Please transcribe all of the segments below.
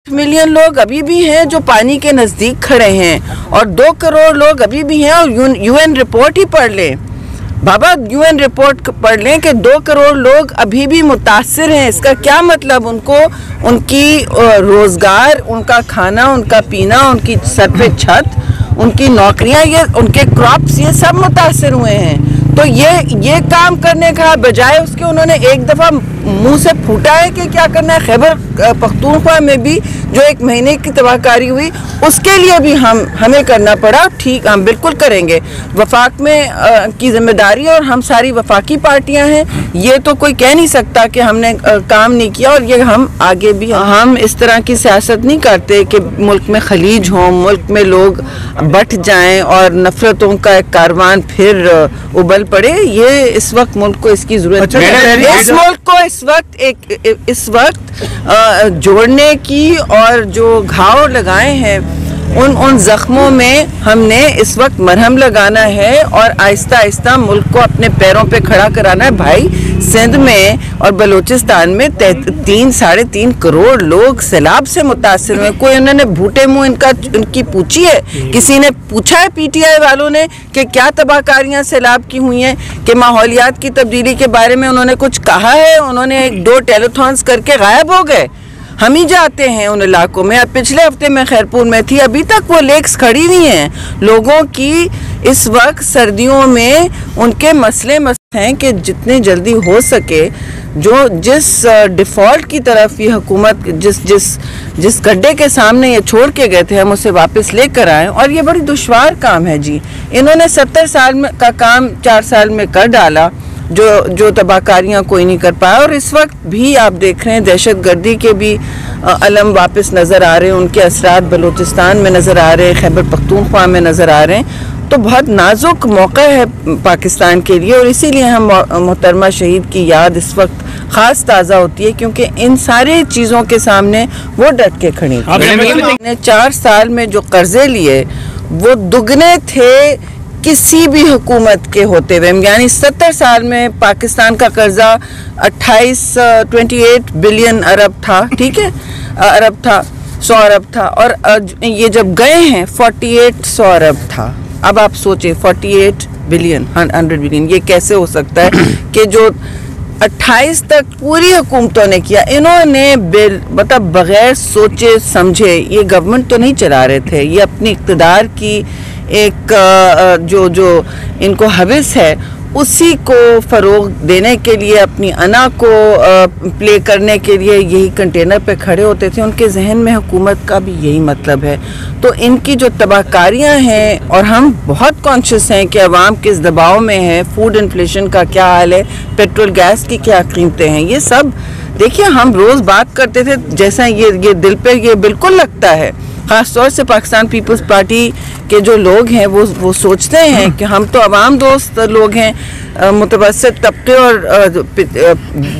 Million लोग अभी भी हैं जो पानी के नज़दीक खड़े हैं और 2 करोड़ लोग अभी भी हैं। और यूएन रिपोर्ट ही पढ़ लें बाबा, यूएन रिपोर्ट पढ़ लें कि 2 करोड़ लोग अभी भी मुतासिर हैं। इसका क्या मतलब? उनको उनकी रोज़गार, उनका खाना, उनका पीना, उनकी सर पे छत, उनकी नौकरियां, ये उनके क्रॉप्स, ये सब मुतासिर हुए हैं। तो ये काम करने का बजाय उसके उन्होंने एक दफ़ा मुंह से फूटा है कि क्या करना है। खैबर पख्तूनख्वा में भी जो 1 महीने की तबाहकारी हुई, उसके लिए भी हमें करना पड़ा। ठीक, हम बिल्कुल करेंगे। वफाक में की जिम्मेदारी, और हम सारी वफाकी पार्टियां हैं, ये तो कोई कह नहीं सकता कि हमने काम नहीं किया। और ये हम आगे भी, हम इस तरह की सियासत नहीं करते कि मुल्क में खलीज हों, मुल्क में लोग बट जाएं और नफरतों का एक कारवान फिर उबल पड़े। ये इस वक्त मुल्क को इसकी जरूरत है। इस मुल्क को इस वक्त जोड़ने की, और जो घाव लगाए हैं उन जख्मों में हमने इस वक्त मरहम लगाना है और आहिस्ता आहिस्ता मुल्क को अपने पैरों पे खड़ा कराना है। भाई, सिंध में और बलूचिस्तान में 3-3.5 करोड़ लोग सैलाब से मुतासिर हुए। कोई उन्होंने भूटे मुंह उनकी पूछी है? किसी ने पूछा है पीटीआई वालों ने कि क्या तबाहकारियां सैलाब की हुई हैं? कि माहौलियात की तब्दीली के बारे में उन्होंने कुछ कहा है? उन्होंने 1-2 टेलीथॉन्स करके गायब हो गए। हम ही जाते हैं उन इलाकों में। अब पिछले हफ्ते मैं खैरपुर में थी, अभी तक वो लेक्स खड़ी हुई हैं। लोगों की इस वक्त सर्दियों में उनके मसले हैं कि जितने जल्दी हो सके, जिस डिफ़ॉल्ट की तरफ ये हुकूमत जिस गड्ढे के सामने ये छोड़ के गए थे, हम उसे वापस लेकर आएँ। और ये बड़ी दुश्वार काम है जी। इन्होंने 70 साल का काम 4 साल में कर डाला, जो तबाहकारियाँ कोई नहीं कर पाया। और इस वक्त भी आप देख रहे हैं दहशत गर्दी के भी अलम वापस नज़र आ रहे हैं, उनके असरात बलूचिस्तान में नज़र आ रहे हैं, खैबर पख्तूनख्वा में नज़र आ रहे हैं। तो बहुत नाजुक मौका है पाकिस्तान के लिए, और इसीलिए हम मोहतरमा शहीद की याद इस वक्त ख़ास ताज़ा होती है, क्योंकि इन सारे चीज़ों के सामने वो डट के खड़ी थी। 4 साल में जो कर्जे लिए वो दुगने थे किसी भी हुकूमत के होते हुए। यानी 70 साल में पाकिस्तान का कर्जा 28 बिलियन अरब था, ठीक है, अरब था, 100 अरब था। और ये जब गए हैं 4800 अरब था। अब आप सोचें 48 बिलियन, 100 बिलियन, ये कैसे हो सकता है कि जो 28 तक पूरी हुकूमतों ने किया, इन्होंने मतलब बगैर सोचे समझे, ये गवर्नमेंट तो नहीं चला रहे थे, ये अपनी इक़्तिदार की एक जो इनको हविस है उसी को फ़रोग देने के लिए, अपनी अना को प्ले करने के लिए यही कंटेनर पे खड़े होते थे। उनके जहन में हुकूमत का भी यही मतलब है। तो इनकी जो तबाहकारियाँ हैं, और हम बहुत कॉन्शियस हैं कि अवाम किस दबाव में है, फूड इन्फ्लेशन का क्या हाल है, पेट्रोल गैस की क्या कीमतें हैं, ये सब देखिए हम रोज़ बात करते थे। जैसा ये दिल पे ये बिल्कुल लगता है। ख़ास तौर से पाकिस्तान पीपल्स पार्टी के जो लोग हैं वो सोचते हैं कि हम तो अवाम दोस्त लोग हैं, मुतवस्सित तबके और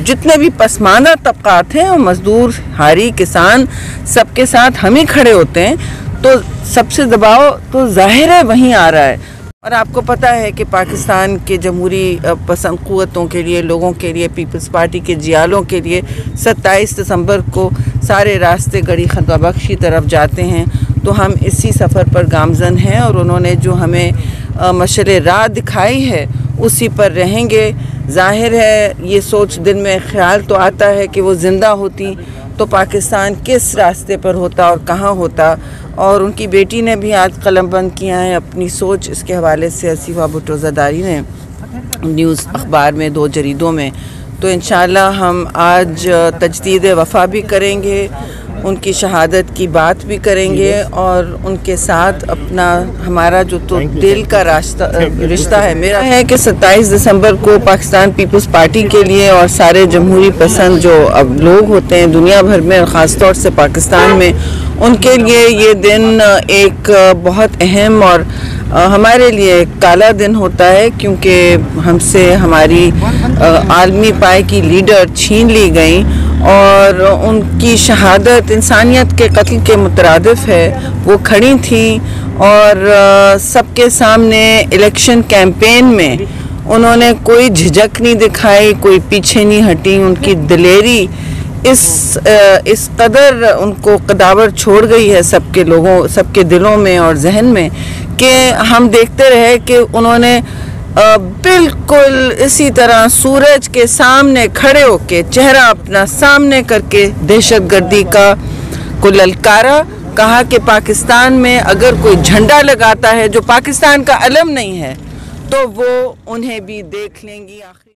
जितने भी पसमानदा तबकात हैं, मज़दूर, हारी, किसान, सबके साथ हम ही खड़े होते हैं। तो सबसे दबाव तो ज़ाहिर है वहीं आ रहा है। और आपको पता है कि पाकिस्तान के जमहूरी पसंद क़ुव्वतों के लिए, लोगों के लिए, पीपल्स पार्टी के जियालों के लिए 27 दिसंबर को सारे रास्ते गड़ी खतबख्श की तरफ जाते हैं। तो हम इसी सफ़र पर गामज़न हैं, और उन्होंने जो हमें मशअल राह दिखाई है उसी पर रहेंगे। ज़ाहिर है ये सोच दिल में ख्याल तो आता है कि वो ज़िंदा होती तो पाकिस्तान किस रास्ते पर होता और कहाँ होता। और उनकी बेटी ने भी आज कलम बंद किया है अपनी सोच, इसके हवाले से आसिफा भुट्टो ज़रदारी ने न्यूज़ अखबार में 2 जरीदों में। तो इंशाअल्लाह हम आज तजदीद वफ़ा भी करेंगे, उनकी शहादत की बात भी करेंगे, और उनके साथ अपना हमारा जो तो दिल का रिश्ता है मेरा है कि 27 दिसंबर को पाकिस्तान पीपल्स पार्टी के लिए और सारे जमहूरी पसंद जो अब लोग होते हैं दुनिया भर में, और ख़ास तौर से पाकिस्तान में, उनके लिए ये दिन एक बहुत अहम और हमारे लिए काला दिन होता है, क्योंकि हमसे हमारी आलमी पाए की लीडर छीन ली गई, और उनकी शहादत इंसानियत के कत्ल के मुतरादिफ है। वो खड़ी थी और सबके सामने इलेक्शन कैंपेन में उन्होंने कोई झिझक नहीं दिखाई, कोई पीछे नहीं हटी। उनकी दिलेरी इस कदर उनको कदावर छोड़ गई है सबके लोगों, सबके दिलों में और जहन में, कि हम देखते रहे कि उन्होंने बिल्कुल इसी तरह सूरज के सामने खड़े होके चेहरा अपना सामने करके दहशतगर्दी को ललकारा। कहा कि पाकिस्तान में अगर कोई झंडा लगाता है जो पाकिस्तान का अलम नहीं है तो वो उन्हें भी देख लेंगी।